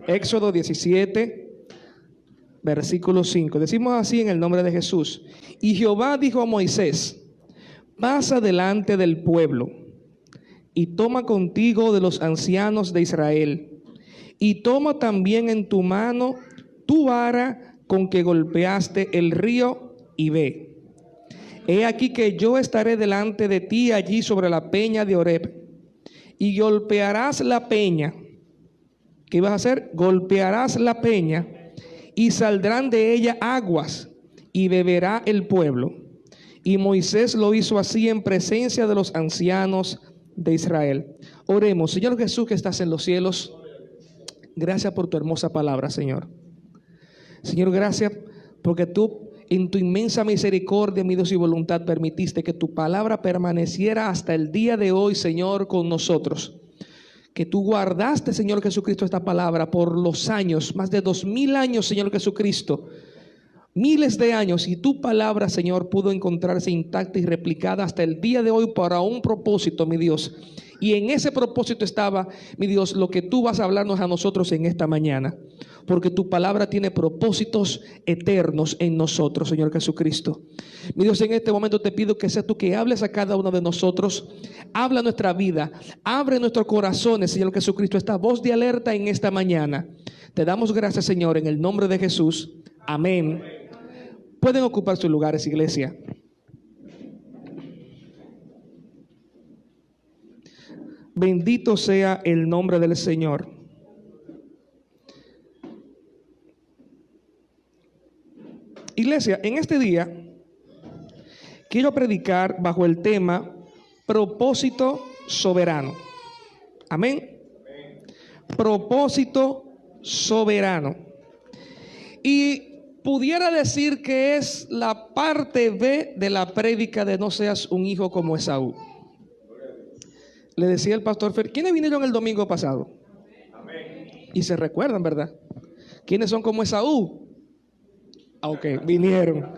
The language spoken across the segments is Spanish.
Éxodo 17, versículo 5. Decimos así en el nombre de Jesús. Y Jehová dijo a Moisés: pasa delante del pueblo y toma contigo de los ancianos de Israel, y toma también en tu mano tu vara con que golpeaste el río, y ve. He aquí que yo estaré delante de ti allí sobre la peña de Horeb, y golpearás la peña. ¿Qué vas a hacer? Golpearás la peña, y saldrán de ella aguas, y beberá el pueblo. Y Moisés lo hizo así en presencia de los ancianos de Israel. Oremos. Señor Jesús, que estás en los cielos, gracias por tu hermosa palabra, Señor. Señor, gracias porque tú, en tu inmensa misericordia, mi Dios y voluntad, permitiste que tu palabra permaneciera hasta el día de hoy, Señor, con nosotros. Que tú guardaste, Señor Jesucristo, esta palabra por los años, más de 2000 años, Señor Jesucristo, miles de años, y tu palabra, Señor, pudo encontrarse intacta y replicada hasta el día de hoy para un propósito, mi Dios. Y en ese propósito estaba, mi Dios, lo que tú vas a hablarnos a nosotros en esta mañana, porque tu palabra tiene propósitos eternos en nosotros, Señor Jesucristo. Mi Dios, en este momento te pido que seas tú que hables a cada uno de nosotros. Habla nuestra vida, abre nuestros corazones, Señor Jesucristo, esta voz de alerta en esta mañana. Te damos gracias, Señor, en el nombre de Jesús. Amén. Pueden ocupar sus lugares, iglesia. Bendito sea el nombre del Señor. Iglesia, en este día quiero predicar bajo el tema propósito soberano. Amén. Propósito soberano. Y pudiera decir que es la parte B de la prédica de no seas un hijo como Esaú. Le decía el pastor Fer, ¿quiénes vinieron el domingo pasado? Amén. Y se recuerdan, ¿verdad? ¿Quiénes son como Esaú? Ok, vinieron.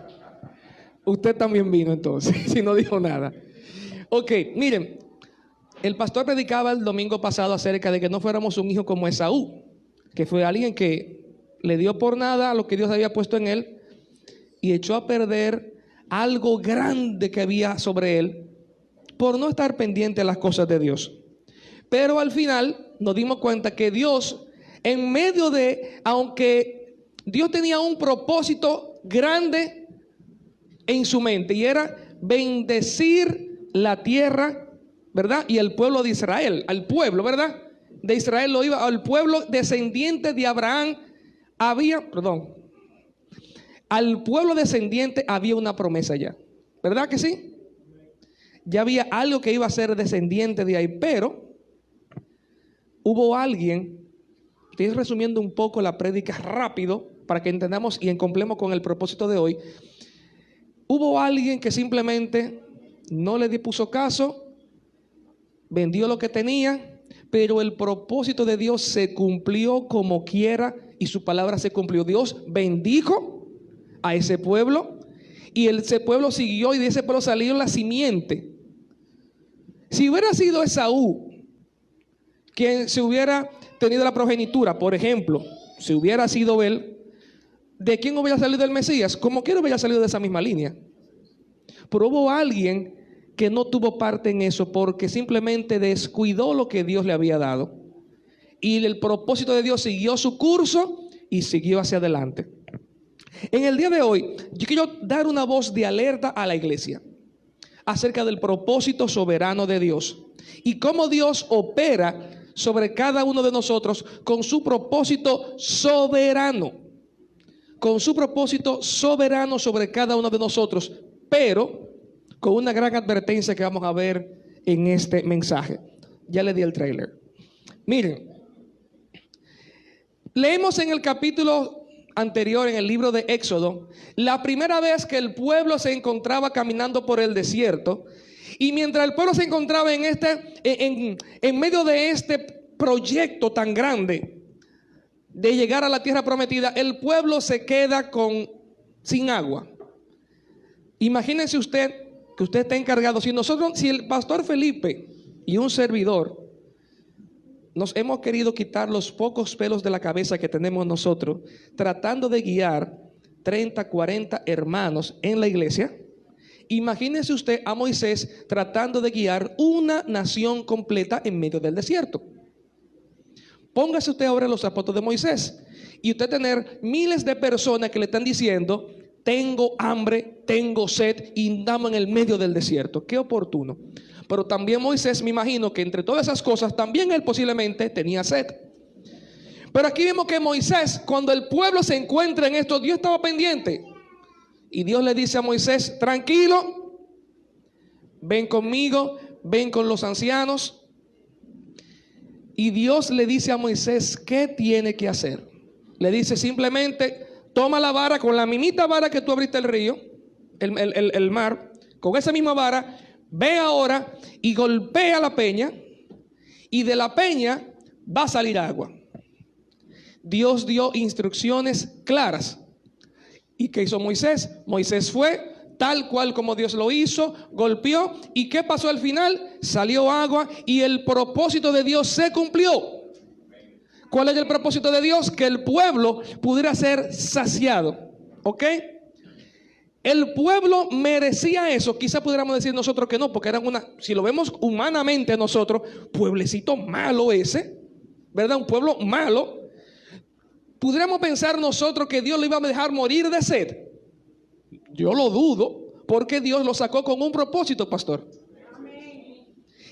Usted también vino entonces, si no dijo nada. Ok, miren, el pastor predicaba el domingo pasado acerca de que no fuéramos un hijo como Esaú, que fue alguien que le dio por nada a lo que Dios había puesto en él y echó a perder algo grande que había sobre él por no estar pendiente de las cosas de Dios. Pero al final nos dimos cuenta que Dios, en medio de, aunque Dios tenía un propósito grande en su mente, y era bendecir la tierra, ¿verdad? Y el pueblo de Israel, al pueblo, ¿verdad? De Israel lo iba, al pueblo descendiente de Abraham al pueblo descendiente había una promesa ya, ¿verdad que sí? Ya había algo que iba a ser descendiente de ahí, pero hubo alguien, estoy resumiendo un poco la prédica rápido para que entendamos y encomplemos con el propósito de hoy. Hubo alguien que simplemente no le puso caso, vendió lo que tenía, pero el propósito de Dios se cumplió como quiera y su palabra se cumplió. Dios bendijo a ese pueblo y ese pueblo siguió, y de ese pueblo salió la simiente. Si hubiera sido Esaú quien se hubiera tenido la progenitura, por ejemplo, si hubiera sido él, ¿de quién hubiera salido el Mesías? Como quiera hubiera salido de esa misma línea. Pero hubo alguien que no tuvo parte en eso porque simplemente descuidó lo que Dios le había dado, y el propósito de Dios siguió su curso y siguió hacia adelante. En el día de hoy yo quiero dar una voz de alerta a la iglesia acerca del propósito soberano de Dios y cómo Dios opera sobre cada uno de nosotros con su propósito soberano, con su propósito soberano sobre cada uno de nosotros, pero con una gran advertencia que vamos a ver en este mensaje. Ya le di el trailer. Miren, leemos en el capítulo anterior, en el libro de Éxodo, la primera vez que el pueblo se encontraba caminando por el desierto. Y mientras el pueblo se encontraba en medio de este proyecto tan grande de llegar a la tierra prometida, el pueblo se queda sin agua. Imagínense usted que usted está encargado. Si el pastor Felipe y un servidor nos hemos querido quitar los pocos pelos de la cabeza que tenemos nosotros, tratando de guiar 30, 40 hermanos en la iglesia. Imagínese usted a Moisés tratando de guiar una nación completa en medio del desierto. Póngase usted ahora en los zapatos de Moisés y usted tener miles de personas que le están diciendo: tengo hambre, tengo sed, y andamos en el medio del desierto. Qué oportuno. Pero también Moisés, me imagino que entre todas esas cosas, también él posiblemente tenía sed. Pero aquí vemos que Moisés, cuando el pueblo se encuentra en esto, Dios estaba pendiente. Y Dios le dice a Moisés: tranquilo, ven conmigo, ven con los ancianos. Y Dios le dice a Moisés qué tiene que hacer. Le dice simplemente: toma la vara, con la mismita vara que tú abriste el río, el mar, con esa misma vara, ve ahora y golpea la peña, y de la peña va a salir agua. Dios dio instrucciones claras. ¿Y qué hizo Moisés? Moisés fue tal cual como Dios lo hizo, golpeó, ¿y qué pasó al final? Salió agua y el propósito de Dios se cumplió. ¿Cuál es el propósito de Dios? Que el pueblo pudiera ser saciado. ¿Ok? El pueblo merecía eso. Quizá pudiéramos decir nosotros que no, porque eran si lo vemos humanamente nosotros, pueblecito malo ese, ¿verdad? Un pueblo malo. ¿Pudiéramos pensar nosotros que Dios lo iba a dejar morir de sed? Yo lo dudo, porque Dios lo sacó con un propósito, pastor.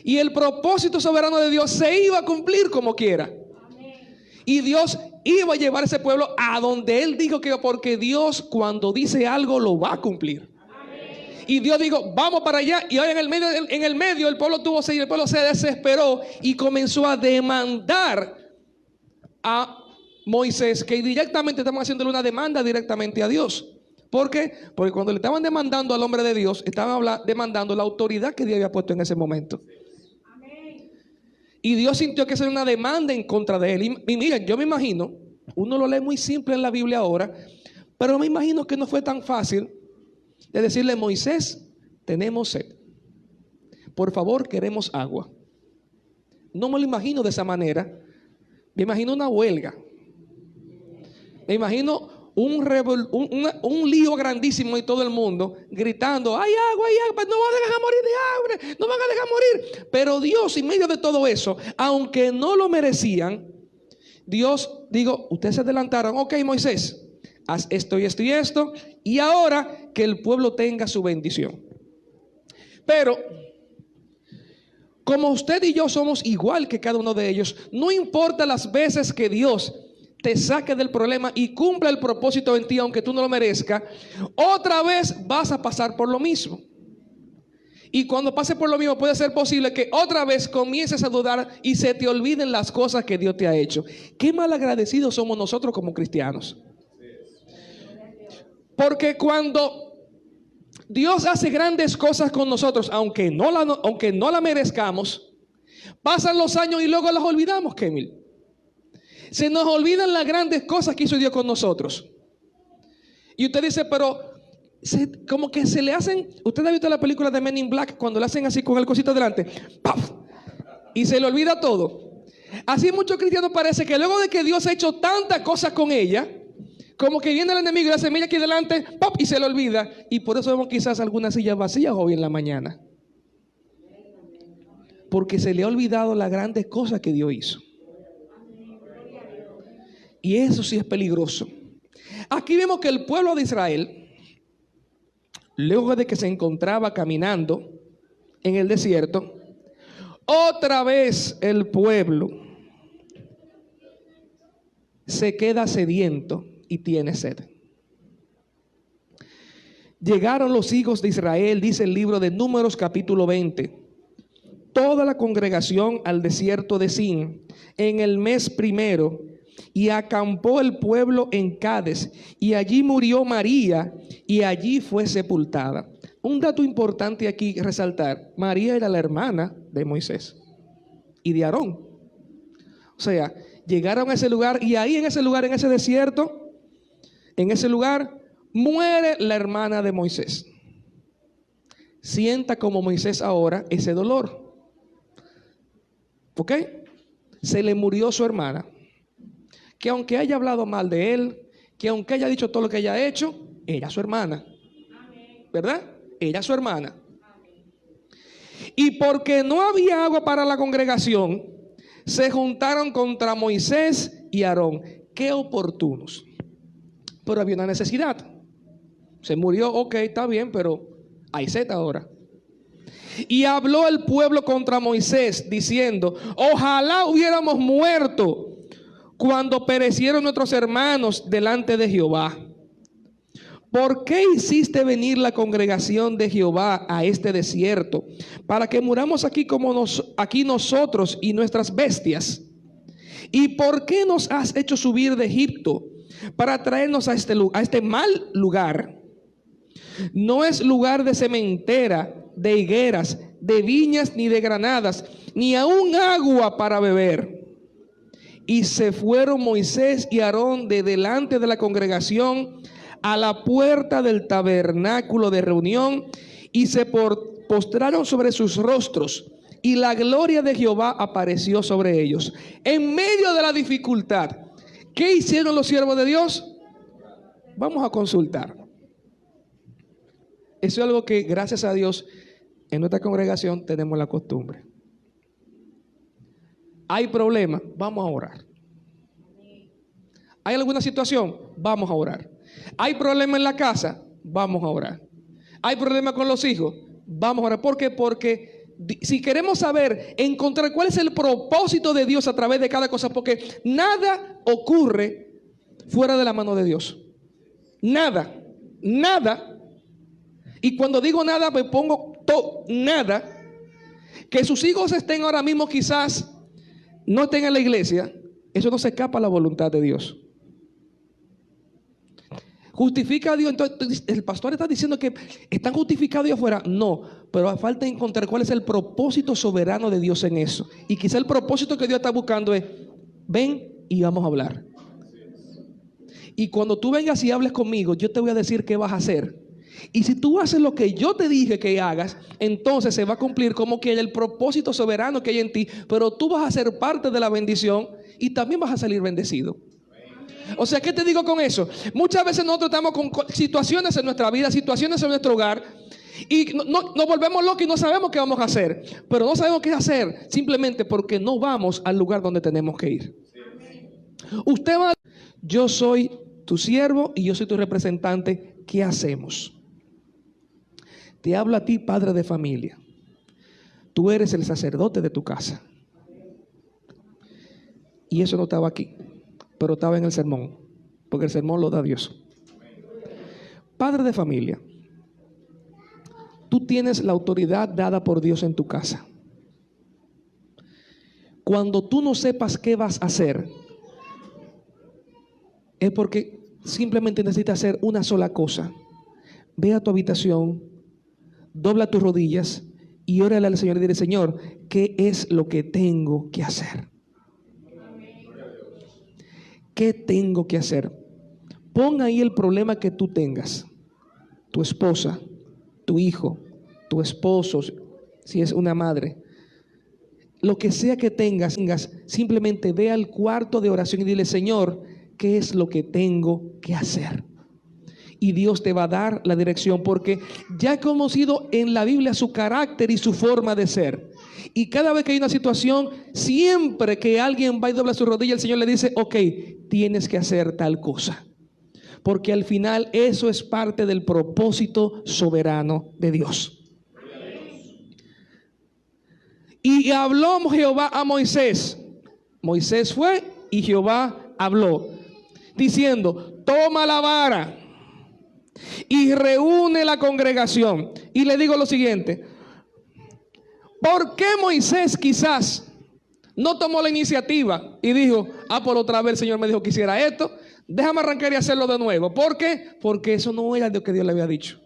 Y el propósito soberano de Dios se iba a cumplir como quiera. Y Dios iba a llevar a ese pueblo a donde Él dijo que iba, porque Dios, cuando dice algo, lo va a cumplir. Y Dios dijo: vamos para allá. Y hoy en el medio el pueblo tuvo sed, y el pueblo se desesperó y comenzó a demandar a Moisés, que directamente estaban haciéndole una demanda directamente a Dios. ¿Por qué? Porque cuando le estaban demandando al hombre de Dios, estaban demandando la autoridad que Dios había puesto en ese momento. Y Dios sintió que esa era una demanda en contra de él. Y miren, yo me imagino, uno lo lee muy simple en la Biblia ahora, pero me imagino que no fue tan fácil de decirle: Moisés, tenemos sed, por favor, queremos agua. No me lo imagino de esa manera. Me imagino una huelga. Me imagino un lío grandísimo y todo el mundo gritando: hay agua, no van a dejar morir de hambre, no van a dejar morir. Pero Dios, en medio de todo eso, aunque no lo merecían, Dios dijo: ustedes se adelantaron, ok, Moisés, haz esto y esto y esto, y ahora que el pueblo tenga su bendición. Pero como usted y yo somos igual que cada uno de ellos, no importa las veces que Dios te saque del problema y cumpla el propósito en ti, aunque tú no lo merezcas, otra vez vas a pasar por lo mismo. Y cuando pase por lo mismo, puede ser posible que otra vez comiences a dudar y se te olviden las cosas que Dios te ha hecho. Qué mal agradecidos somos nosotros como cristianos. Porque cuando Dios hace grandes cosas con nosotros, aunque no la merezcamos, pasan los años y luego las olvidamos, Kemil. Se nos olvidan las grandes cosas que hizo Dios con nosotros. Y usted dice: pero como que se le hacen. Usted ha visto la película de Men in Black, cuando le hacen así con el cosito delante, ¡paf!, y se le olvida todo. Así muchos cristianos parece que luego de que Dios ha hecho tantas cosas con ella, como que viene el enemigo y la semilla aquí delante, ¡pop!, y se le olvida. Y por eso vemos quizás algunas sillas vacías hoy en la mañana, porque se le ha olvidado las grandes cosas que Dios hizo. Y eso sí es peligroso. Aquí vemos que el pueblo de Israel, luego de que se encontraba caminando en el desierto, otra vez el pueblo se queda sediento y tiene sed. Llegaron los hijos de Israel, dice el libro de Números capítulo 20, toda la congregación al desierto de Sin en el mes primero, y acampó el pueblo en Cades, y allí murió María, y allí fue sepultada. Un dato importante aquí resaltar: María era la hermana de Moisés y de Aarón. O sea, llegaron a ese lugar, y ahí en ese lugar, en ese desierto, en ese lugar, muere la hermana de Moisés. Sienta como Moisés ahora ese dolor. ¿Ok? se le murió su hermana, que aunque haya hablado mal de él, que aunque haya dicho todo lo que haya hecho, ella es su hermana, ¿verdad? Ella es su hermana. Y porque no había agua para la congregación, se juntaron contra Moisés y Aarón. Qué oportunos. Pero había una necesidad. Se murió, ok, está bien, pero hay sed ahora. Y habló el pueblo contra Moisés, diciendo: ojalá hubiéramos muerto cuando perecieron nuestros hermanos delante de Jehová. ¿Por qué hiciste venir la congregación de Jehová a este desierto, para que muramos aquí aquí nosotros y nuestras bestias? ¿Y por qué nos has hecho subir de Egipto para traernos a este mal lugar? No es lugar de sementera, de higueras, de viñas, ni de granadas, ni aun agua para beber. Y se fueron Moisés y Aarón de delante de la congregación a la puerta del tabernáculo de reunión, y se postraron sobre sus rostros, y la gloria de Jehová apareció sobre ellos. En medio de la dificultad, ¿qué hicieron los siervos de Dios? Vamos a consultar. Eso es algo que, gracias a Dios, en nuestra congregación tenemos la costumbre. Hay problemas, vamos a orar. ¿Hay alguna situación? Vamos a orar. ¿Hay problema en la casa? Vamos a orar. ¿Hay problema con los hijos? Vamos a orar. ¿Por qué? Porque si queremos saber, encontrar cuál es el propósito de Dios a través de cada cosa, porque nada ocurre fuera de la mano de Dios. Nada, nada. Y cuando digo nada, me pongo todo, nada. Que sus hijos estén ahora mismo, quizás no estén en la iglesia, eso no se escapa a la voluntad de Dios. ¿Justifica a Dios? Entonces, el pastor está diciendo que están justificados Dios afuera. No, pero falta encontrar cuál es el propósito soberano de Dios en eso. Y quizá el propósito que Dios está buscando es: ven y vamos a hablar. Y cuando tú vengas y hables conmigo, yo te voy a decir qué vas a hacer. Y si tú haces lo que yo te dije que hagas, entonces se va a cumplir como que el propósito soberano que hay en ti. Pero tú vas a ser parte de la bendición y también vas a salir bendecido. O sea, ¿qué te digo con eso? Muchas veces nosotros estamos con situaciones en nuestra vida, situaciones en nuestro hogar, y nos volvemos locos y no sabemos qué vamos a hacer. Pero no sabemos qué hacer simplemente porque no vamos al lugar donde tenemos que ir. Usted va: yo soy tu siervo y yo soy tu representante. ¿Qué hacemos? Te hablo a ti, padre de familia. Tú eres el sacerdote de tu casa. Y eso no estaba aquí, pero estaba en el sermón, porque el sermón lo da Dios. Padre de familia, tú tienes la autoridad dada por Dios en tu casa. Cuando tú no sepas qué vas a hacer, es porque simplemente necesitas hacer una sola cosa. Ve a tu habitación, dobla tus rodillas y órale al Señor y dile: Señor, ¿qué es lo que tengo que hacer? ¿Qué tengo que hacer? Pon ahí el problema que tú tengas. Tu esposa, tu hijo, tu esposo, si es una madre. Lo que sea que tengas, simplemente ve al cuarto de oración y dile: Señor, ¿qué es lo que tengo que hacer? Y Dios te va a dar la dirección, porque ya he conocido en la Biblia su carácter y su forma de ser. Y cada vez que hay una situación, siempre que alguien va y dobla su rodilla, el Señor le dice: ok, tienes que hacer tal cosa. Porque al final eso es parte del propósito soberano de Dios. Y habló Jehová a Moisés. Moisés fue y Jehová habló, diciendo: toma la vara y reúne la congregación. Y le digo lo siguiente: ¿por qué Moisés quizás no tomó la iniciativa y dijo: por otra vez el Señor me dijo que hiciera esto, déjame arrancar y hacerlo de nuevo? ¿Por qué? Porque eso no era lo que Dios le había dicho.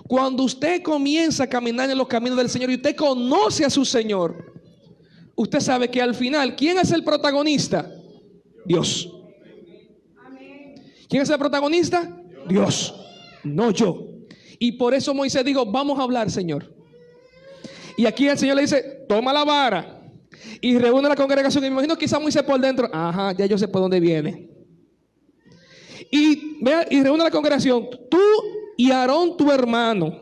Cuando usted comienza a caminar en los caminos del Señor y usted conoce a su Señor, usted sabe que al final, ¿quién es el protagonista? Dios. ¿Quién es el protagonista? Dios, no yo. Y por eso Moisés dijo: vamos a hablar, Señor. Y aquí el Señor le dice: toma la vara Y reúne a la congregación. Y me imagino quizá Moisés por dentro. Ajá, ya yo sé por dónde viene. Y reúne a la congregación. Tú y Aarón tu hermano.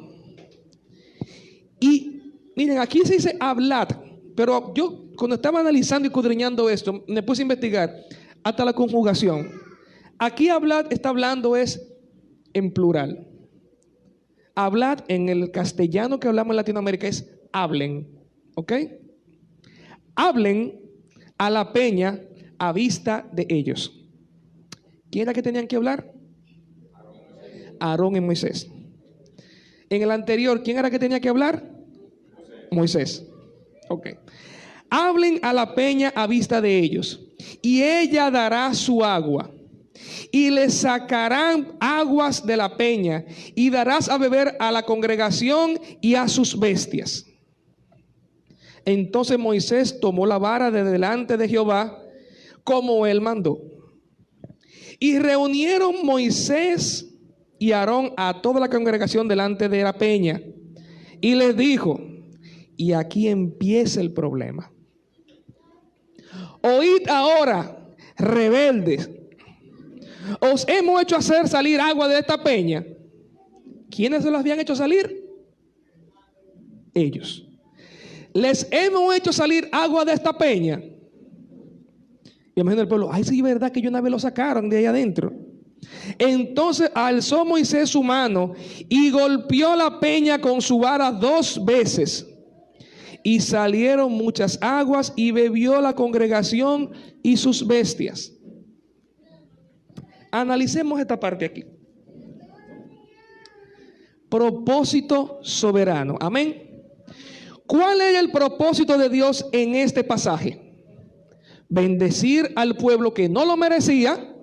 Y miren, aquí se dice hablad. Pero yo cuando estaba analizando y escudriñando esto, me puse a investigar hasta la conjugación. Aquí hablad está hablando es en plural. Hablad en el castellano que hablamos en Latinoamérica es hablen. ¿Ok? Hablen a la peña a vista de ellos. ¿Quién era que tenían que hablar? Aarón y Moisés. En el anterior, ¿quién era que tenía que hablar? Moisés. Ok. Hablen a la peña a vista de ellos, y ella dará su agua, y les sacarán aguas de la peña, y darás a beber a la congregación y a sus bestias. Entonces Moisés tomó la vara de delante de Jehová, como él mandó. Y reunieron Moisés y Aarón a toda la congregación delante de la peña, y les dijo, y aquí empieza el problema. Oíd ahora, rebeldes, os hemos hecho hacer salir agua de esta peña. ¿Quiénes se las habían hecho salir? Ellos. Les hemos hecho salir agua de esta peña. Y imagino el pueblo, ay, sí, verdad que una vez lo sacaron de ahí adentro. Entonces alzó Moisés su mano y golpeó la peña con su vara 2 veces. Y salieron muchas aguas y bebió la congregación y sus bestias. Analicemos esta parte aquí. Propósito soberano. Amén. ¿Cuál es el propósito de Dios en este pasaje? Bendecir al pueblo que no lo merecía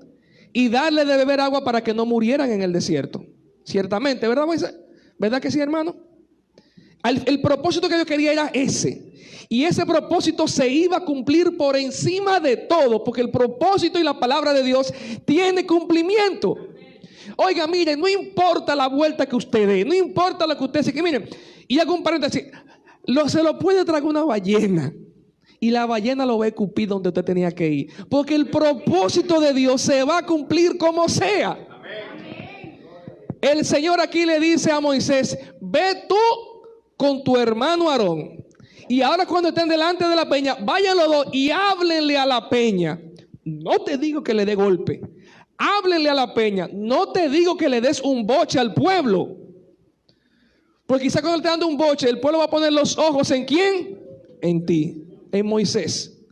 y darle de beber agua para que no murieran en el desierto. Ciertamente, ¿verdad, Moisés? ¿Verdad que sí, hermano? El propósito que Dios quería era ese. Y ese propósito se iba a cumplir por encima de todo, porque el propósito y la palabra de Dios tiene cumplimiento. Oiga, miren, no importa la vuelta que usted dé, no importa lo que usted se... Miren, y hago un paréntesis, se lo puede traer una ballena y la ballena lo va a escupir donde usted tenía que ir, porque el propósito de Dios se va a cumplir como sea. El Señor aquí le dice a Moisés, ve tú con tu hermano Aarón, y ahora cuando estén delante de la peña, vayan los dos y háblenle a la peña. No te digo que le dé golpe, háblenle a la peña. No te digo que le des un boche al pueblo, porque quizá cuando él te dando un boche, el pueblo va a poner los ojos ¿en quién? En ti, en Moisés.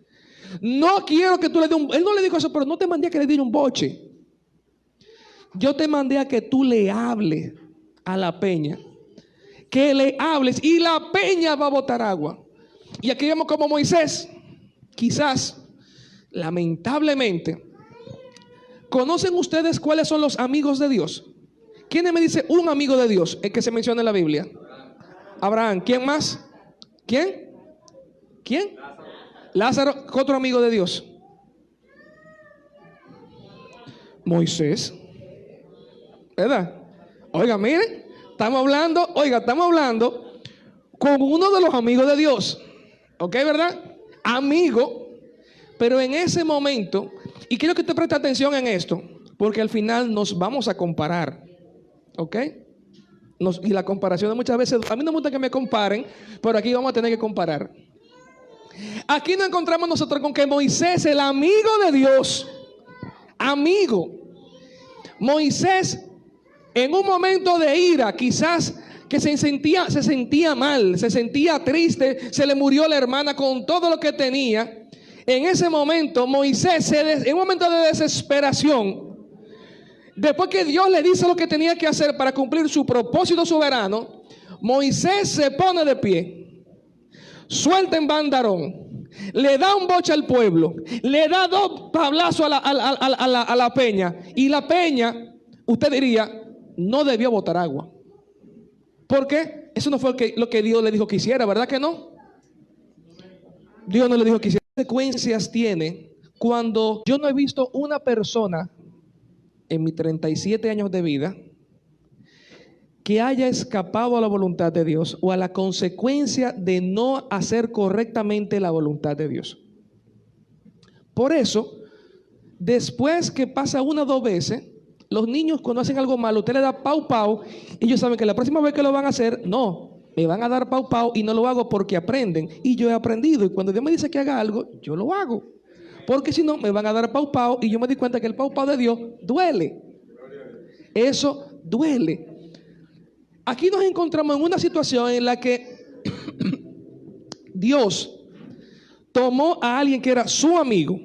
No quiero que tú le des un... Él no le dijo eso, pero no te mandé a que le diera un boche. Yo te mandé a que tú le hables a la peña, que le hables, y la peña va a botar agua. Y aquí vemos como Moisés, quizás, lamentablemente, ¿conocen ustedes cuáles son los amigos de Dios? ¿Quién me dice un amigo de Dios? El que se menciona en la Biblia. Abraham. ¿Quién más? ¿Quién? ¿Quién? Lázaro. Otro amigo de Dios. Moisés. ¿Verdad? Oiga, miren, estamos hablando con uno de los amigos de Dios. ¿Ok, verdad? Amigo. Pero en ese momento, y quiero que te preste atención en esto, porque al final nos vamos a comparar. ¿Ok? Y la comparación de muchas veces, a mí no me gusta que me comparen, pero aquí vamos a tener que comparar. Aquí nos encontramos nosotros con que Moisés, el amigo de Dios, amigo, Moisés, en un momento de ira, quizás que se sentía mal, se sentía triste, se le murió la hermana con todo lo que tenía. En ese momento, Moisés, en un momento de desesperación, después que Dios le dice lo que tenía que hacer para cumplir su propósito soberano, Moisés se pone de pie, suelta en bandarón, le da un boche al pueblo, le da 2 tablazos a la peña, y la peña, usted diría, no debió botar agua. ¿Por qué? Eso no fue lo que Dios le dijo que hiciera, ¿verdad que no? Dios no le dijo que hiciera. ¿Qué consecuencias tiene cuando yo no he visto una persona en mis 37 años de vida que haya escapado a la voluntad de Dios o a la consecuencia de no hacer correctamente la voluntad de Dios. Por eso, después que pasa una o dos veces, los niños cuando hacen algo malo, usted le da pau pau, ellos saben que la próxima vez que lo van a hacer, no, me van a dar pau pau y no lo hago porque aprenden. Y yo he aprendido, y cuando Dios me dice que haga algo, yo lo hago. Porque si no, me van a dar pau pau y yo me di cuenta que el pau pau de Dios duele. Eso duele. Aquí nos encontramos en una situación en la que Dios tomó a alguien que era su amigo,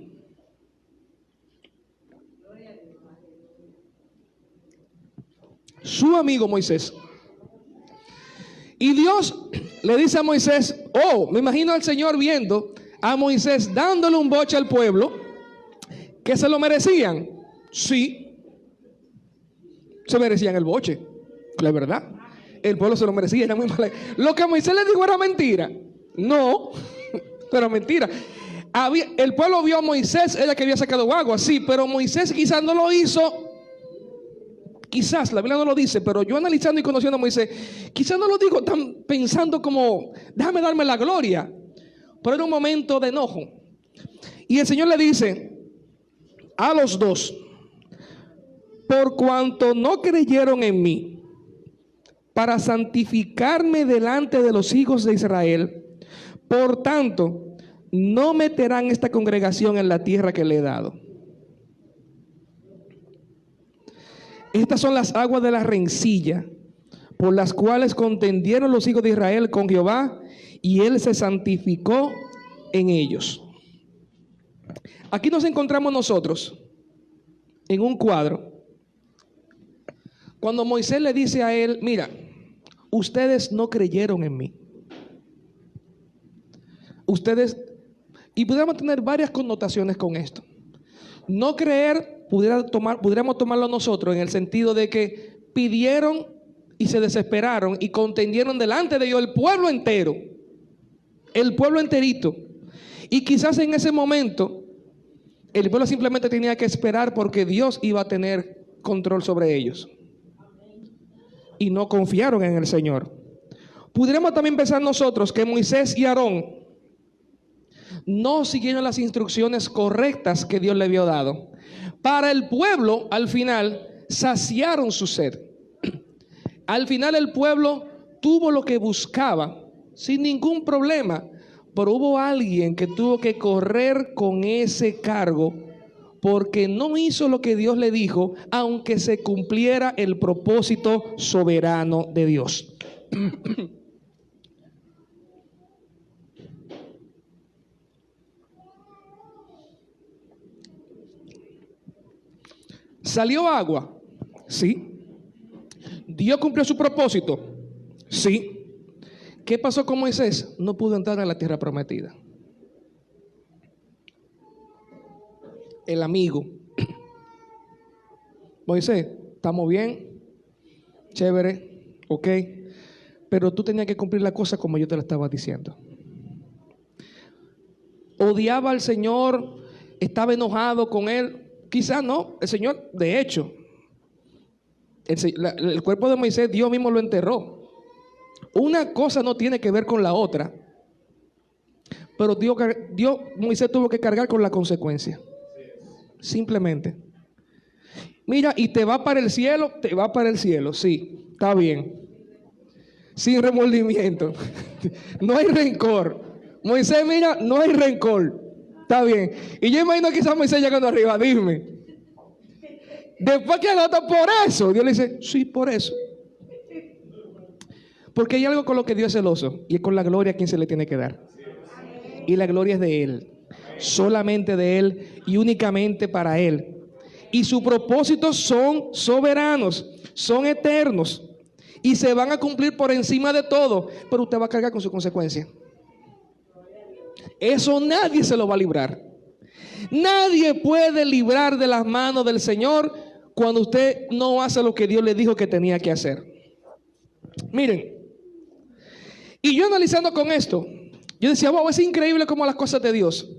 Moisés, y Dios le dice a Moisés, me imagino al Señor viendo a Moisés dándole un boche al pueblo, que se lo merecían. Sí, se merecían el boche, la verdad. El pueblo se lo merecía, era muy malo. Lo que Moisés le dijo era mentira. No, era mentira. El pueblo vio a Moisés, era que había sacado agua, sí, pero Moisés quizás no lo hizo. Quizás, la Biblia no lo dice, pero yo analizando y conociendo a Moisés, quizás no lo digo tan pensando como, déjame darme la gloria. Pero era un momento de enojo. Y el Señor le dice a los dos, por cuanto no creyeron en mí, para santificarme delante de los hijos de Israel, por tanto, no meterán esta congregación en la tierra que le he dado. Estas son las aguas de la rencilla, por las cuales contendieron los hijos de Israel con Jehová, y él se santificó en ellos. Aquí nos encontramos nosotros en un cuadro, cuando Moisés le dice a él, mira, ustedes no creyeron en mí. Ustedes, y pudiéramos tener varias connotaciones con esto. No creer, pudiéramos tomarlo nosotros en el sentido de que pidieron y se desesperaron y contendieron delante de Dios el pueblo entero, el pueblo enterito. Y quizás en ese momento el pueblo simplemente tenía que esperar porque Dios iba a tener control sobre ellos. Y no confiaron en el Señor. Pudiéramos también pensar nosotros que Moisés y Aarón no siguieron las instrucciones correctas que Dios le había dado. Para el pueblo, al final, saciaron su sed. Al final el pueblo tuvo lo que buscaba sin ningún problema, pero hubo alguien que tuvo que correr con ese cargo porque no hizo lo que Dios le dijo, aunque se cumpliera el propósito soberano de Dios. ¿Salió agua? Sí. ¿Dios cumplió su propósito? Sí. ¿Qué pasó con Moisés? No pudo entrar en la tierra prometida. El amigo. Moisés, estamos bien, chévere, ok, pero tú tenías que cumplir la cosa como yo te la estaba diciendo. Odiaba al Señor, estaba enojado con él. Quizás no, el Señor, de hecho, el cuerpo de Moisés, Dios mismo lo enterró. Una cosa no tiene que ver con la otra, pero Moisés tuvo que cargar con la consecuencia. Simplemente. Mira, y te va para el cielo, sí, está bien. Sin remordimiento. No hay rencor. Moisés, mira, no hay rencor. Está bien. Y yo imagino quizás Moisés llegando arriba, dime. Después que agota por eso, Dios le dice, sí, por eso. Porque hay algo con lo que Dios es celoso, y es con la gloria a quien se le tiene que dar. Y la gloria es de Él, solamente de Él y únicamente para Él. Y sus propósitos son soberanos, son eternos y se van a cumplir por encima de todo, pero usted va a cargar con su consecuencia. Eso nadie se lo va a librar. Nadie puede librar de las manos del Señor cuando usted no hace lo que Dios le dijo que tenía que hacer. Miren, y yo analizando con esto, yo decía, wow, es increíble como las cosas de Dios.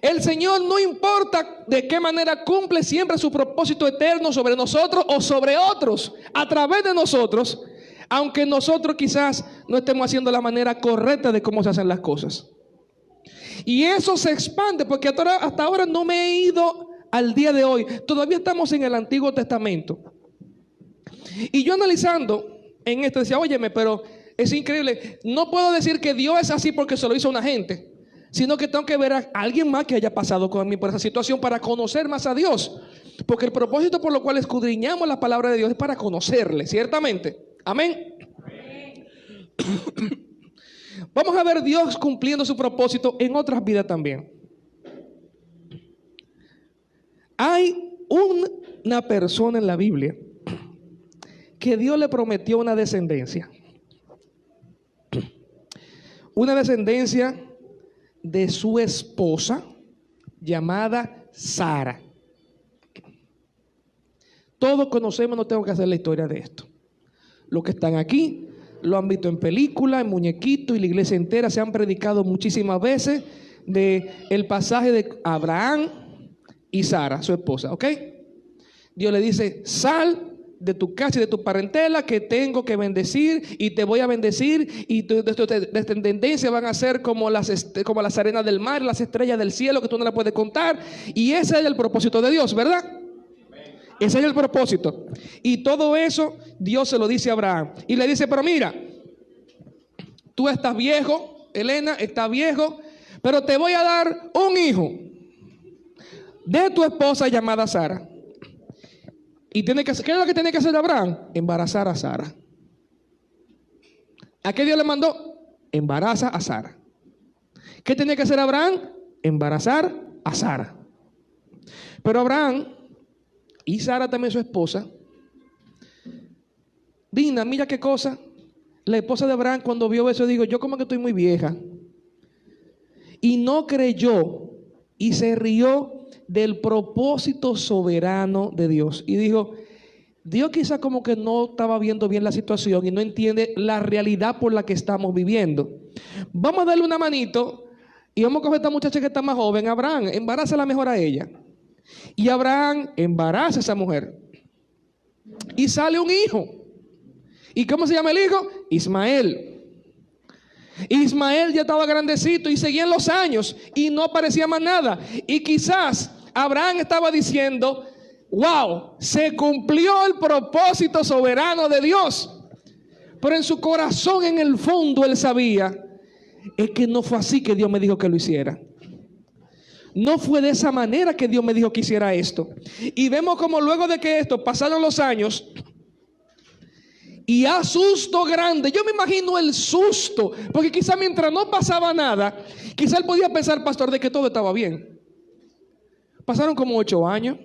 El Señor, no importa de qué manera, cumple siempre su propósito eterno sobre nosotros o sobre otros, a través de nosotros, aunque nosotros quizás no estemos haciendo la manera correcta de cómo se hacen las cosas. Y eso se expande, porque hasta ahora no me he ido al día de hoy. Todavía estamos en el Antiguo Testamento. Y yo analizando en esto decía, óyeme, pero es increíble. No puedo decir que Dios es así porque se lo hizo a una gente, sino que tengo que ver a alguien más que haya pasado conmigo por esa situación para conocer más a Dios. Porque el propósito por lo cual escudriñamos la palabra de Dios es para conocerle, ciertamente. Amén. Amén. Vamos a ver Dios cumpliendo su propósito en otras vidas también. Hay una persona en la Biblia que Dios le prometió una descendencia. Una descendencia de su esposa llamada Sara. Todos conocemos, no tengo que hacer la historia de esto. Los que están aquí lo han visto en películas, en muñequitos, y la iglesia entera se han predicado muchísimas veces de el pasaje de Abraham y Sara, su esposa, ¿ok? Dios le dice, sal de tu casa y de tu parentela, que tengo que bendecir y te voy a bendecir, y tu descendencia van a ser como las arenas del mar, las estrellas del cielo que tú no las puedes contar. Y ese es el propósito de Dios, ¿verdad? Ese es el propósito. Y todo eso Dios se lo dice a Abraham. Y le dice, pero mira, tú estás viejo, Elena, estás viejo, pero te voy a dar un hijo de tu esposa llamada Sara. Y ¿qué es lo que tiene que hacer Abraham? Embarazar a Sara. ¿A qué Dios le mandó? Embaraza a Sara. ¿Qué tenía que hacer Abraham? Embarazar a Sara. Pero Abraham y Sara también su esposa, Dina, mira qué cosa. La esposa de Abraham, cuando vio eso, dijo, yo como que estoy muy vieja. Y no creyó y se rió del propósito soberano de Dios. Y dijo, Dios quizá como que no estaba viendo bien la situación y no entiende la realidad por la que estamos viviendo. Vamos a darle una manito y vamos a coger a esta muchacha que está más joven. Abraham, embarázala mejor a ella. Y Abraham embaraza a esa mujer. Y sale un hijo. ¿Y cómo se llama el hijo? Ismael. Ismael ya estaba grandecito y seguían los años y no aparecía más nada. Y quizás Abraham estaba diciendo, wow, se cumplió el propósito soberano de Dios. Pero en su corazón, en el fondo, él sabía, es que no fue así que Dios me dijo que lo hiciera. No fue de esa manera que Dios me dijo que hiciera esto. Y vemos como luego de que esto pasaron los años, y a susto grande, yo me imagino el susto, porque quizá mientras no pasaba nada, quizá él podía pensar, pastor, de que todo estaba bien. Pasaron como 8 años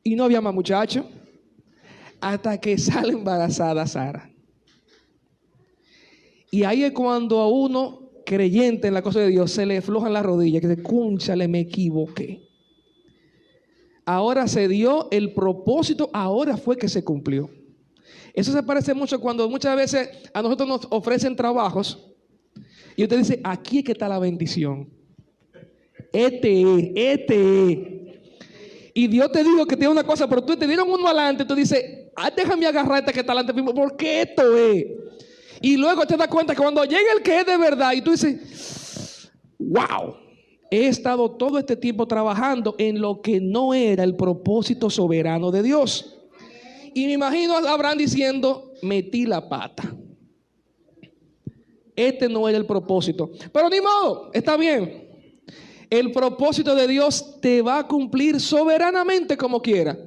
y no había más muchacho, hasta que sale embarazada Sara. Y ahí es cuando a uno creyente en la cosa de Dios se le aflojan las rodillas, que dice, cúnchale, me equivoqué. Ahora se dio el propósito, ahora fue que se cumplió. Eso se parece mucho cuando muchas veces a nosotros nos ofrecen trabajos y usted dice, aquí es que está la bendición. Y Dios te dijo que tiene una cosa, pero tú te dieron uno adelante, tú dices, déjame agarrar este que está adelante mismo, porque esto es. Y luego te das cuenta que cuando llega el que es de verdad y tú dices, wow, he estado todo este tiempo trabajando en lo que no era el propósito soberano de Dios. Y me imagino a Abraham diciendo, metí la pata. Este no era el propósito. Pero ni modo, está bien. El propósito de Dios te va a cumplir soberanamente como quiera.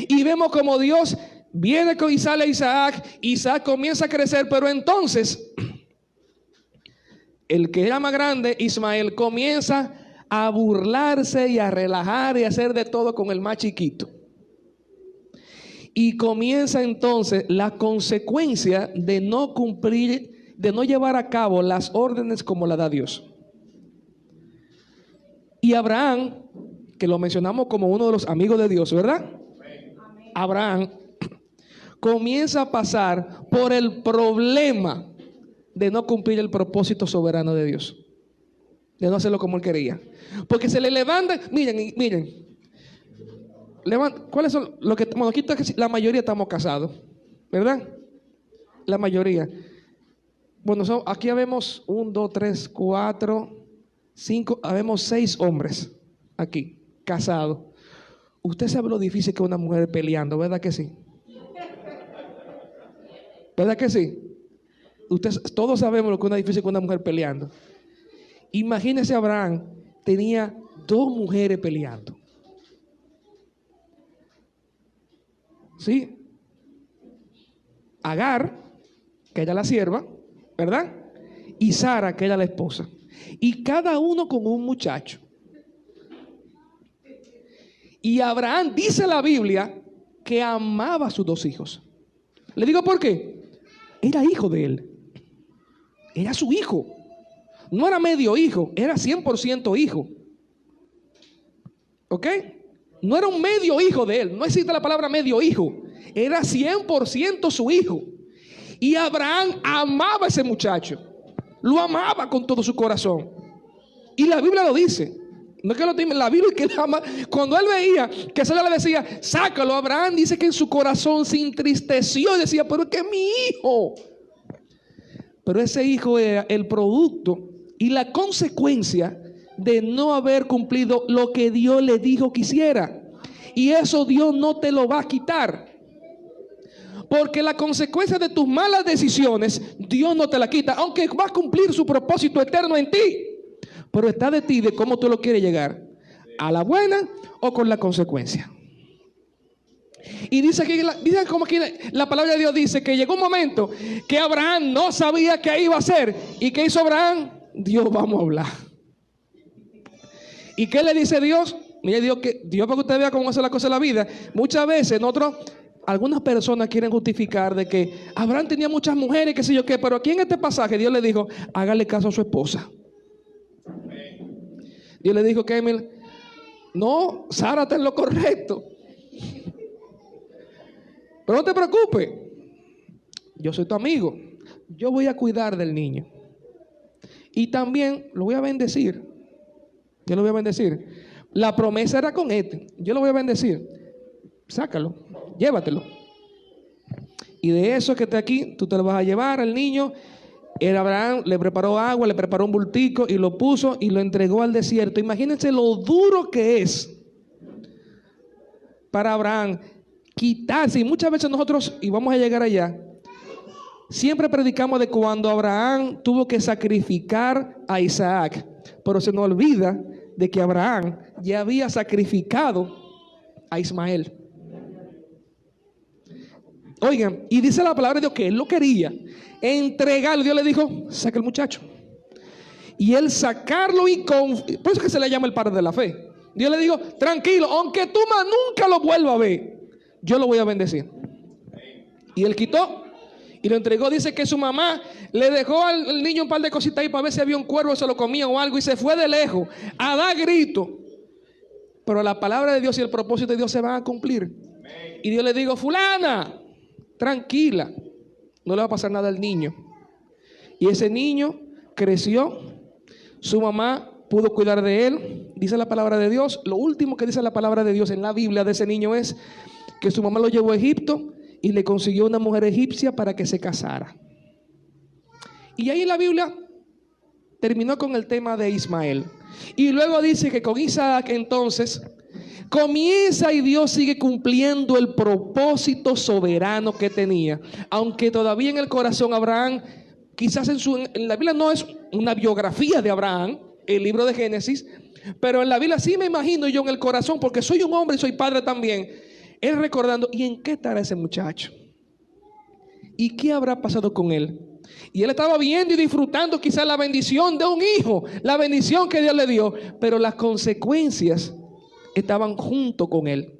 Y vemos como Dios viene y sale Isaac. Isaac comienza a crecer, pero entonces el que era más grande, Ismael, comienza a burlarse y a relajar y a hacer de todo con el más chiquito. Y comienza entonces la consecuencia de no cumplir, de no llevar a cabo las órdenes como la da Dios. Y Abraham, que lo mencionamos como uno de los amigos de Dios, ¿verdad? Amén. Abraham comienza a pasar por el problema de no cumplir el propósito soberano de Dios, de no hacerlo como él quería. Porque se le levanta, miren. ¿Cuáles son los que, bueno, aquí la mayoría estamos casados, ¿verdad? La mayoría. Bueno, aquí habemos 1, 2, 3, 4, 5, habemos 6 hombres aquí, casados. Usted sabe lo difícil que es una mujer peleando, ¿verdad que sí? ¿Verdad que sí? Todos sabemos lo que es difícil que una mujer peleando. Imagínese, Abraham tenía 2 mujeres peleando. ¿Sí? Agar, que ella la sierva, ¿verdad? Y Sara, que ella la esposa. Y cada uno con un muchacho. Y Abraham, dice la Biblia, que amaba a sus 2 hijos. Le digo por qué. Era hijo de él. Era su hijo. No era medio hijo, era 100% hijo. ¿Ok? No era un medio hijo de él. No existe la palabra medio hijo. Era 100% su hijo. Y Abraham amaba a ese muchacho. Lo amaba con todo su corazón. Y la Biblia lo dice. No es que lo diga la Biblia, que él ama. Cuando él veía que Sara le decía, sácalo, Abraham dice que en su corazón se entristeció y decía, pero es que es mi hijo. Pero ese hijo era el producto y la consecuencia de no haber cumplido lo que Dios le dijo que hiciera. Y eso Dios no te lo va a quitar. Porque la consecuencia de tus malas decisiones, Dios no te la quita, aunque va a cumplir su propósito eterno en ti. Pero está de ti, de cómo tú lo quieres llegar, a la buena o con la consecuencia. Y dice que como que la palabra de Dios dice que llegó un momento que Abraham no sabía qué iba a hacer. ¿Y qué hizo Abraham? Dios, vamos a hablar. ¿Y qué le dice Dios? Mira, Dios, para que usted vea cómo hace la cosa en la vida. Muchas veces algunas personas quieren justificar de que Abraham tenía muchas mujeres, qué sé yo qué, pero aquí en este pasaje Dios le dijo, hágale caso a su esposa. Dios le dijo, Kemel, no, Sara está en lo correcto. Pero no te preocupes, yo soy tu amigo, yo voy a cuidar del niño. Y también lo voy a bendecir. Yo lo voy a bendecir. La promesa era con yo lo voy a bendecir. Sácalo, llévatelo. Y de eso que está aquí, tú te lo vas a llevar al niño. Abraham le preparó agua, le preparó un bultico y lo puso y lo entregó al desierto. Imagínense lo duro que es para Abraham quitarse. Y muchas veces nosotros, y vamos a llegar allá, siempre predicamos de cuando Abraham tuvo que sacrificar a Isaac, pero se nos olvida de que Abraham ya había sacrificado a Ismael. Oigan, y dice la palabra de Dios que él lo quería entregarlo. Dios le dijo, saca el muchacho. Y él sacarlo por eso que se le llama el padre de la fe. Dios le dijo, tranquilo, aunque tú más nunca lo vuelvas a ver, yo lo voy a bendecir. Y él quitó y lo entregó. Dice que su mamá le dejó al niño un par de cositas ahí para ver si había un cuervo, se lo comía o algo, y se fue de lejos a dar grito. Pero la palabra de Dios y el propósito de Dios se van a cumplir. Y Dios le dijo, fulana, tranquila, no le va a pasar nada al niño. Y ese niño creció, su mamá pudo cuidar de él. Dice la palabra de Dios, lo último que dice la palabra de Dios en la Biblia de ese niño es que su mamá lo llevó a Egipto y le consiguió una mujer egipcia para que se casara. Y ahí en la Biblia terminó con el tema de Ismael. Y luego dice que con Isaac entonces comienza y Dios sigue cumpliendo el propósito soberano que tenía. Aunque todavía en el corazón Abraham, quizás en la Biblia no es una biografía de Abraham, el libro de Génesis, pero en la Biblia sí me imagino yo en el corazón, porque soy un hombre y soy padre también, él recordando, ¿y en qué estará ese muchacho? ¿Y qué habrá pasado con él? Y él estaba viendo y disfrutando quizás la bendición de un hijo, la bendición que Dios le dio, pero las consecuencias estaban junto con él.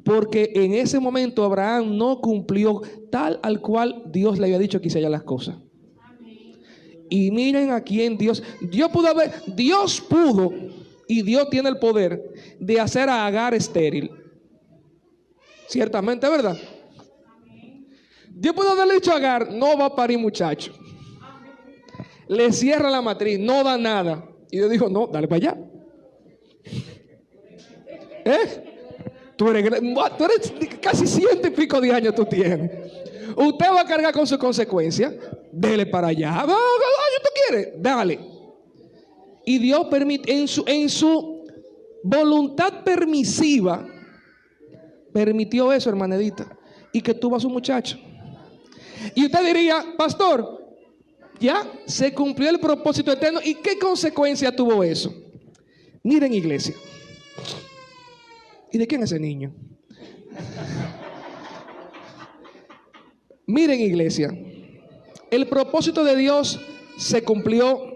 Porque en ese momento Abraham no cumplió tal al cual Dios le había dicho que hiciera las cosas. Y miren a quién Dios pudo y Dios tiene el poder de hacer a Agar estéril. Ciertamente, ¿verdad? Dios pudo haberle dicho a Agar, no va a parir muchacho. Le cierra la matriz, no da nada. Y Dios dijo, no, dale para allá. Tú eres casi 100 y pico de años tú tienes. Usted va a cargar con su consecuencia. Dele para allá. ¿Tú quieres? Dale. Y Dios permite, en su voluntad permisiva, permitió eso, hermana Edita, y que tuvo a su muchacho. Y usted diría, pastor, ya se cumplió el propósito eterno. ¿Y qué consecuencia tuvo eso? Miren, iglesia. ¿Y de quién es ese niño? Miren, iglesia. El propósito de Dios se cumplió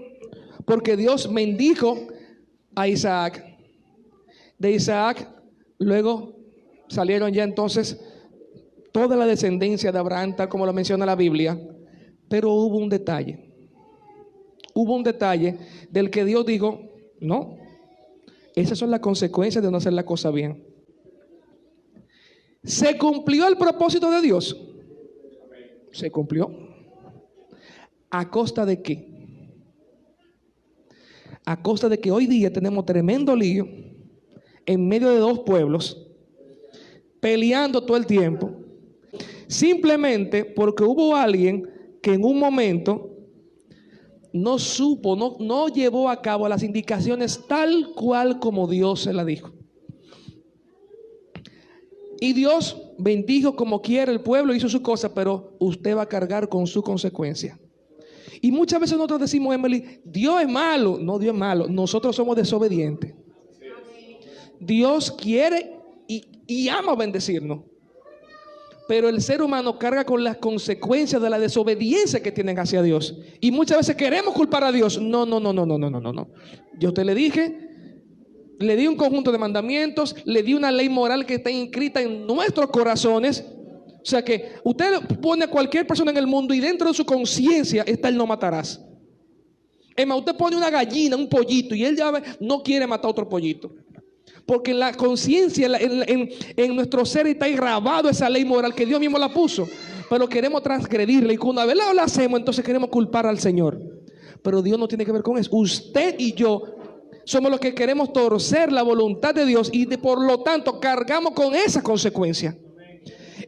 porque Dios bendijo a Isaac. De Isaac luego salieron ya entonces toda la descendencia de Abraham, tal como lo menciona la Biblia. Pero hubo un detalle. Hubo un detalle del que Dios dijo, no, esas son las consecuencias de no hacer la cosa bien. ¿Se cumplió el propósito de Dios? Se cumplió. ¿A costa de qué? A costa de que hoy día tenemos tremendo lío en medio de dos pueblos, peleando todo el tiempo, simplemente porque hubo alguien que en un momento no supo, no llevó a cabo las indicaciones tal cual como Dios se la dijo. Y Dios bendijo como quiera el pueblo, hizo su cosa, pero usted va a cargar con su consecuencia. Y muchas veces nosotros decimos, Emily, Dios es malo. No, Dios es malo. Nosotros somos desobedientes. Dios quiere y ama bendecirnos. Pero el ser humano carga con las consecuencias de la desobediencia que tienen hacia Dios. Y muchas veces queremos culpar a Dios. No. Yo a usted le dije, le di un conjunto de mandamientos, le di una ley moral que está inscrita en nuestros corazones. O sea que usted pone a cualquier persona en el mundo y dentro de su conciencia está el no matarás. Es más, usted pone una gallina, un pollito, y él ya no quiere matar otro pollito. Porque en la conciencia, en nuestro ser está grabado esa ley moral que Dios mismo la puso. Pero queremos transgredirla y cuando una vez la hacemos, entonces queremos culpar al Señor. Pero Dios no tiene que ver con eso. Usted y yo somos los que queremos torcer la voluntad de Dios y por lo tanto cargamos con esa consecuencia.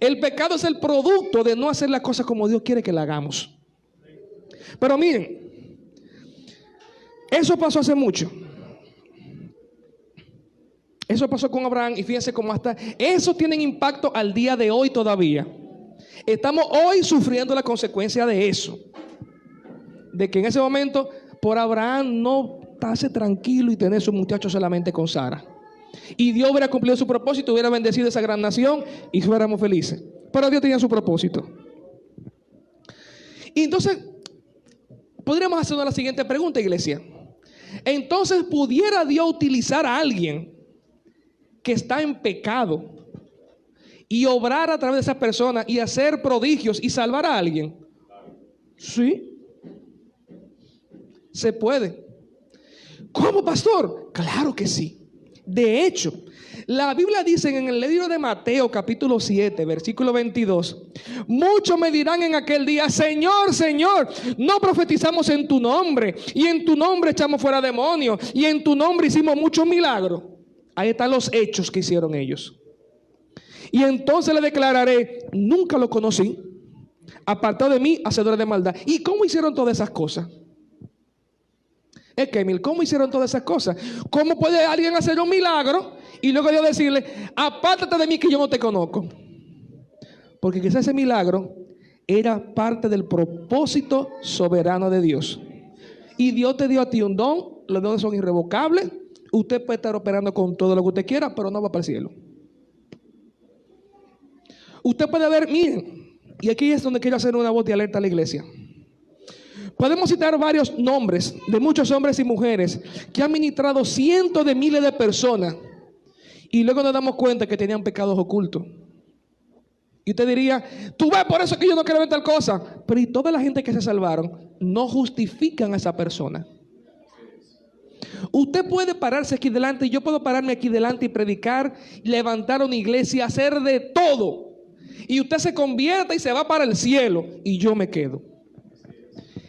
El pecado es el producto de no hacer las cosas como Dios quiere que la hagamos. Pero miren, eso pasó hace mucho. Eso pasó con Abraham y fíjense cómo hasta eso tiene impacto al día de hoy todavía. Estamos hoy sufriendo la consecuencia de eso. De que en ese momento por Abraham no pase tranquilo y tener su muchacho solamente con Sara. Y Dios hubiera cumplido su propósito, hubiera bendecido esa gran nación y fuéramos felices. Pero Dios tenía su propósito. Y entonces podríamos hacer la siguiente pregunta, iglesia. Entonces, ¿pudiera Dios utilizar a alguien que está en pecado y obrar a través de esa persona y hacer prodigios y salvar a alguien? Sí. Se puede. ¿Cómo, pastor? Claro que sí. De hecho, la Biblia dice en el libro de Mateo capítulo 7 versículo 22: muchos me dirán en aquel día, Señor, Señor, no profetizamos en tu nombre, y en tu nombre echamos fuera demonios, y en tu nombre hicimos muchos milagros. Ahí están los hechos que hicieron ellos. Y entonces le declararé, nunca lo conocí, apartado de mí, hacedores de maldad. ¿Y cómo hicieron todas esas cosas? Emil, ¿cómo hicieron todas esas cosas? ¿Cómo puede alguien hacer un milagro y luego yo decirle, apártate de mí que yo no te conozco? Porque quizás ese milagro era parte del propósito soberano de Dios. Y Dios te dio a ti un don, los dones son irrevocables. Usted puede estar operando con todo lo que usted quiera, pero no va para el cielo. Usted puede ver, miren, y aquí es donde quiero hacer una voz de alerta a la iglesia. Podemos citar varios nombres de muchos hombres y mujeres que han ministrado cientos de miles de personas y luego nos damos cuenta que tenían pecados ocultos. Y usted diría, tú ves, por eso que yo no quiero ver tal cosa. Pero y toda la gente que se salvaron no justifican a esa persona. Usted puede pararse aquí delante y yo puedo pararme aquí delante y predicar, levantar una iglesia, hacer de todo. Y usted se convierta y se va para el cielo y yo me quedo.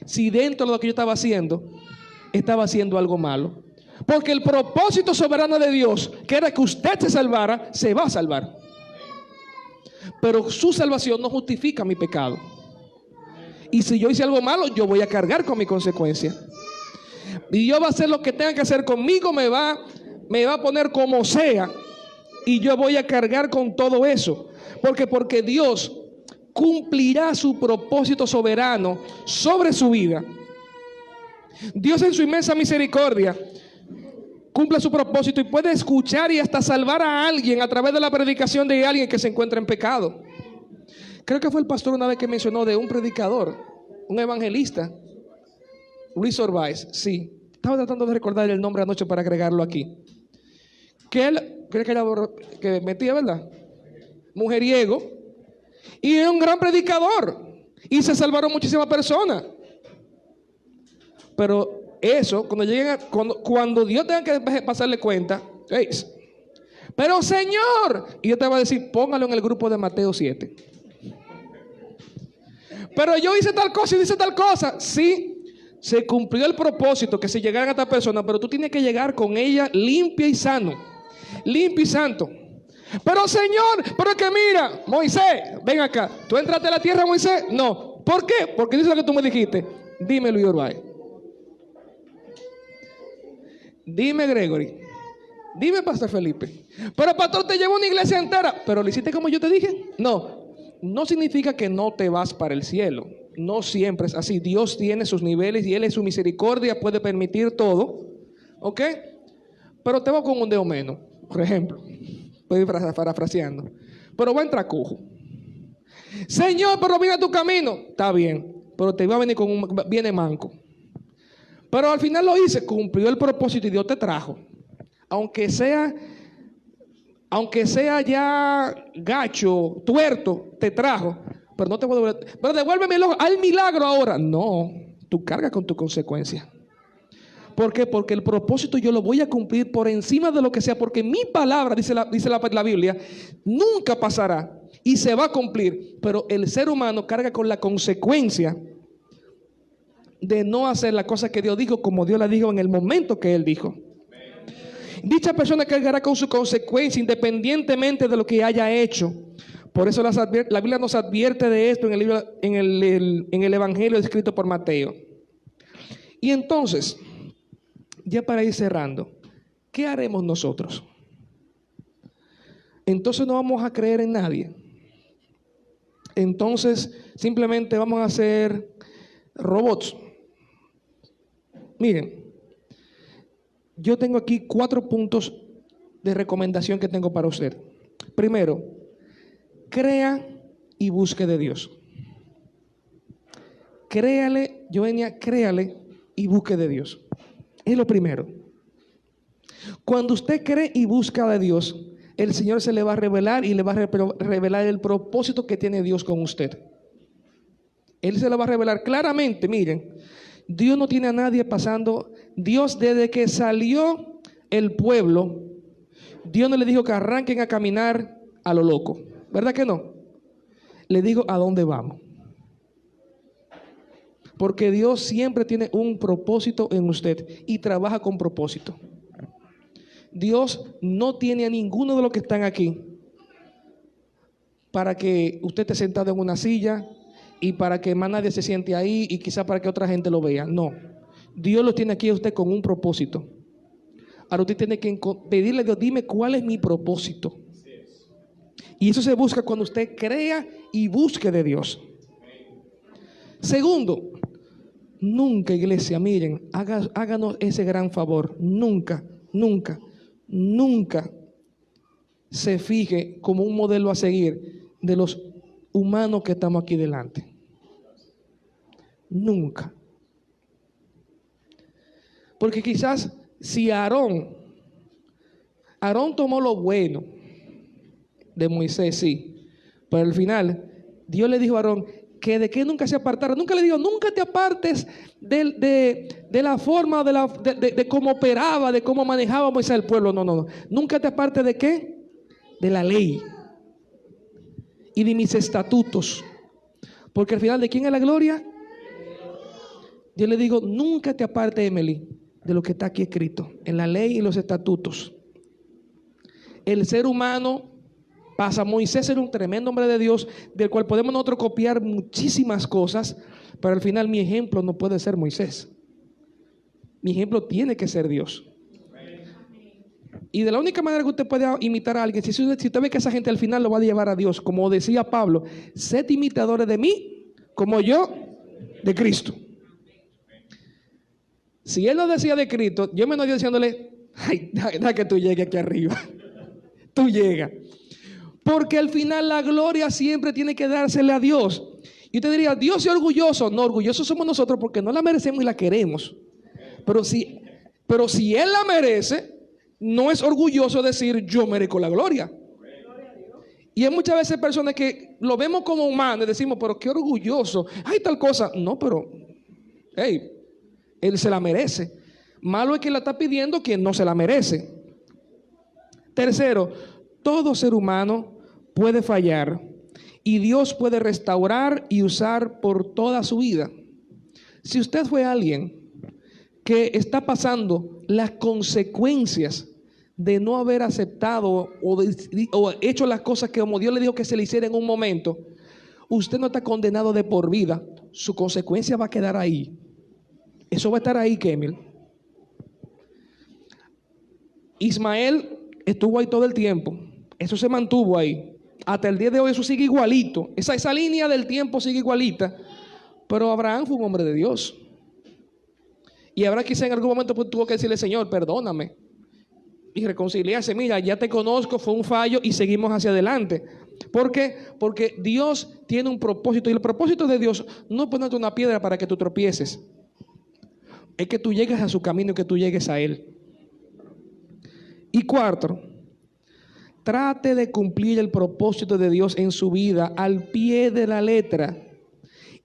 Si dentro de lo que yo estaba haciendo algo malo. Porque el propósito soberano de Dios, que era que usted se salvara, se va a salvar. Pero su salvación no justifica mi pecado. Y si yo hice algo malo, yo voy a cargar con mi consecuencia. Y Dios va a hacer lo que tenga que hacer conmigo, me va a poner como sea. Y yo voy a cargar con todo eso. Porque Dios cumplirá su propósito soberano sobre su vida. Dios en su inmensa misericordia cumple su propósito y puede escuchar y hasta salvar a alguien a través de la predicación de alguien que se encuentra en pecado. Creo que fue el pastor una vez que mencionó de un predicador, un evangelista, Luis Orbáez. Sí, estaba tratando de recordar el nombre anoche para agregarlo aquí. Que él, creo que era que metía, ¿verdad? Mujeriego. Y es un gran predicador. Y se salvaron muchísimas personas. Pero eso, cuando Dios tenga que pasarle cuenta, hey, pero Señor, y yo te voy a decir, póngalo en el grupo de Mateo 7. Pero yo hice tal cosa y dice tal cosa. Sí, se cumplió el propósito que se llegaran a esta persona, pero tú tienes que llegar con ella limpia y sano, limpio y santo. Pero Señor, pero que mira, Moisés, ven acá. ¿Tú entraste a la tierra, Moisés? No. ¿Por qué? Porque dice lo que tú me dijiste. Dime, Luis Orbáez. Dime, Gregory. Dime, Pastor Felipe. Pero pastor, te llevo una iglesia entera. ¿Pero lo hiciste como yo te dije? No. No significa que no te vas para el cielo. No siempre es así. Dios tiene sus niveles y Él en su misericordia puede permitir todo. ¿Ok? Pero te voy con un dedo menos. Por ejemplo. Estoy parafraseando. Pero va a entrar cojo. Señor, pero viene a tu camino. Está bien. Pero te va a venir viene manco. Pero al final lo hice. Cumplió el propósito y Dios te trajo. Aunque sea ya gacho, tuerto, te trajo, pero no te voy a devolver. Pero devuélveme al milagro ahora. No, tú cargas con tu consecuencia. ¿Por qué? Porque el propósito yo lo voy a cumplir por encima de lo que sea, porque mi palabra, dice la Biblia, nunca pasará y se va a cumplir. Pero el ser humano carga con la consecuencia de no hacer la cosa que Dios dijo como Dios la dijo en el momento que Él dijo. Dicha persona cargará con su consecuencia independientemente de lo que haya hecho. Por eso la Biblia nos advierte de esto en el Evangelio escrito por Mateo. Y entonces, ya para ir cerrando, ¿qué haremos nosotros? Entonces no vamos a creer en nadie. Entonces simplemente vamos a ser robots. Miren. Yo tengo aquí 4 puntos de recomendación que tengo para usted. Primero, crea y busque de Dios. Créale, Joenia, créale y busque de Dios. Es lo primero. Cuando usted cree y busca de Dios, el Señor se le va a revelar y le va a revelar el propósito que tiene Dios con usted. Él se lo va a revelar claramente. Miren, Dios no tiene a nadie pasando. Dios, desde que salió el pueblo, Dios no le dijo que arranquen a caminar a lo loco. ¿Verdad que no? Le digo a dónde vamos. Porque Dios siempre tiene un propósito en usted y trabaja con propósito. Dios no tiene a ninguno de los que están aquí para que usted esté sentado en una silla y para que más nadie se siente ahí y quizá para que otra gente lo vea. No. Dios lo tiene aquí a usted con un propósito. Ahora usted tiene que pedirle a Dios, dime cuál es mi propósito. Y eso se busca cuando usted crea y busque de Dios. Segundo, nunca, iglesia, miren, háganos ese gran favor. Nunca se fije como un modelo a seguir de los humanos que estamos aquí delante. Nunca. Porque quizás si Aarón tomó lo bueno de Moisés, sí, pero al final Dios le dijo a Aarón que de qué nunca se apartara. Nunca le dijo, nunca te apartes de la forma, de cómo operaba, de cómo manejaba Moisés el pueblo. No. Nunca te apartes de qué, de la ley y de mis estatutos. Porque al final, ¿de quién es la gloria? Yo le digo, nunca te apartes, Emily, de lo que está aquí escrito, en la ley y los estatutos. El ser humano Pasa. Moisés era un tremendo hombre de Dios, del cual podemos nosotros copiar muchísimas cosas, pero al final mi ejemplo no puede ser Moisés. Mi ejemplo tiene que ser Dios. Y de la única manera que usted puede imitar a alguien, si usted ve que esa gente al final lo va a llevar a Dios, como decía Pablo, sed imitadores de mí, como yo de Cristo. Si él no decía de Cristo, yo me estoy diciéndole, ay, da que tú llegues aquí arriba. Tú llegas. Porque al final la gloria siempre tiene que dársele a Dios. Y usted diría, Dios es orgulloso. No, orgullosos somos nosotros porque no la merecemos y la queremos. Pero si Él la merece, no es orgulloso decir yo merezco la gloria. Y hay muchas veces personas que lo vemos como humano y decimos, pero qué orgulloso, hay tal cosa. No, pero hey, Él se la merece. Malo es que la está pidiendo quien no se la merece. Tercero, todo ser humano puede fallar y Dios puede restaurar y usar por toda su vida. Si usted fue alguien que está pasando las consecuencias de no haber aceptado o hecho las cosas que como Dios le dijo que se le hiciera en un momento, usted no está condenado de por vida. Su consecuencia va a quedar ahí. Eso va a estar ahí, Kemil. Ismael estuvo ahí todo el tiempo. Eso se mantuvo ahí. Hasta el día de hoy eso sigue igualito. Esa línea del tiempo sigue igualita. Pero Abraham fue un hombre de Dios. Y Abraham quizá en algún momento tuvo que decirle, Señor, perdóname. Y reconciliarse. Mira, ya te conozco, fue un fallo y seguimos hacia adelante. ¿Por qué? Porque Dios tiene un propósito. Y el propósito de Dios no es ponerte una piedra para que tú tropieces. Es que tú llegues a su camino y que tú llegues a Él. Y cuarto, trate de cumplir el propósito de Dios en su vida al pie de la letra.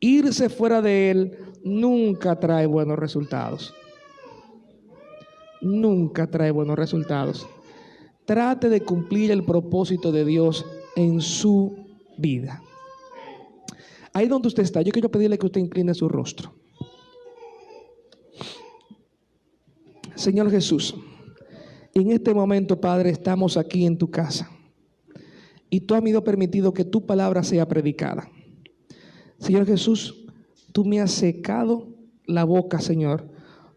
Irse fuera de Él nunca trae buenos resultados. Nunca trae buenos resultados. Trate de cumplir el propósito de Dios en su vida. Ahí donde usted está, yo quiero pedirle que usted incline su rostro. Señor Jesús, en este momento, Padre, estamos aquí en tu casa. Y tú has permitido que tu palabra sea predicada. Señor Jesús, tú me has secado la boca, Señor,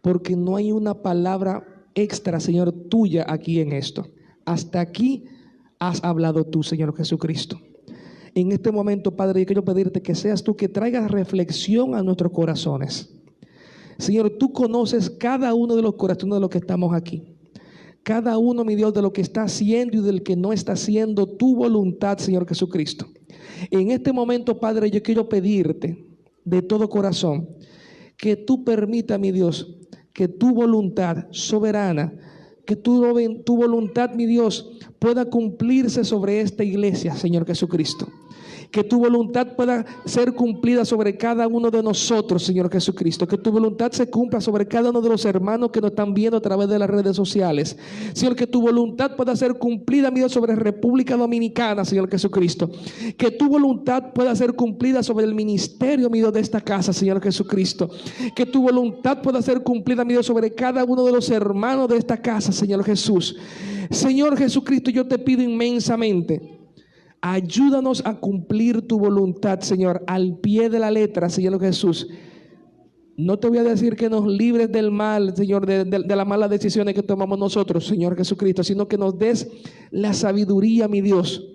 porque no hay una palabra extra, Señor, tuya aquí en esto. Hasta aquí has hablado tú, Señor Jesucristo. En este momento, Padre, yo quiero pedirte que seas tú que traigas reflexión a nuestros corazones. Señor, tú conoces cada uno de los corazones de los que estamos aquí. Cada uno, mi Dios, de lo que está haciendo y del que no está haciendo tu voluntad, Señor Jesucristo. En este momento, Padre, yo quiero pedirte de todo corazón que tú permitas, mi Dios, que tu voluntad soberana, que tu voluntad, mi Dios, pueda cumplirse sobre esta iglesia, Señor Jesucristo. Que tu voluntad pueda ser cumplida sobre cada uno de nosotros, Señor Jesucristo. Que tu voluntad se cumpla sobre cada uno de los hermanos que nos están viendo a través de las redes sociales. Señor, que tu voluntad pueda ser cumplida, mi Dios, sobre República Dominicana, Señor Jesucristo. Que tu voluntad pueda ser cumplida sobre el ministerio, mi Dios, de esta casa, Señor Jesucristo. Que tu voluntad pueda ser cumplida, mi Dios, sobre cada uno de los hermanos de esta casa, Señor Jesús. Señor Jesucristo, yo te pido inmensamente, ayúdanos a cumplir tu voluntad, Señor, al pie de la letra, Señor Jesús. No te voy a decir que nos libres del mal, Señor, de las malas decisiones que tomamos nosotros, Señor Jesucristo, sino que nos des la sabiduría, mi Dios,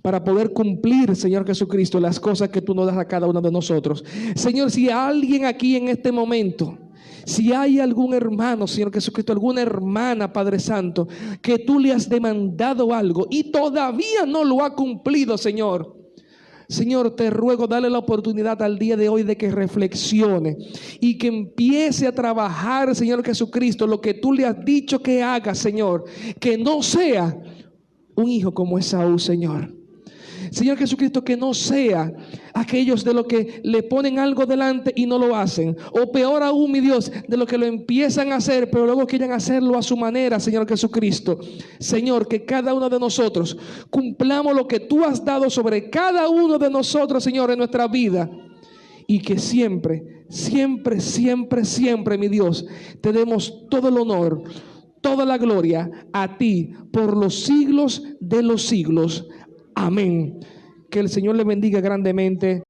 para poder cumplir, Señor Jesucristo, las cosas que tú nos das a cada uno de nosotros. Señor, si alguien aquí en este momento, si hay algún hermano, Señor Jesucristo, alguna hermana, Padre Santo, que tú le has demandado algo y todavía no lo ha cumplido, Señor. Señor, te ruego, dale la oportunidad al día de hoy de que reflexione y que empiece a trabajar, Señor Jesucristo, lo que tú le has dicho que haga, Señor. Que no sea un hijo como Esaú, Señor. Señor Jesucristo, que no sea aquellos de los que le ponen algo delante y no lo hacen, o peor aún, mi Dios, de los que lo empiezan a hacer pero luego quieren hacerlo a su manera, Señor Jesucristo. Señor, que cada uno de nosotros cumplamos lo que tú has dado sobre cada uno de nosotros, Señor, en nuestra vida, y que siempre, siempre, siempre, siempre, mi Dios, te demos todo el honor, toda la gloria a ti por los siglos de los siglos. Amén. Que el Señor le bendiga grandemente.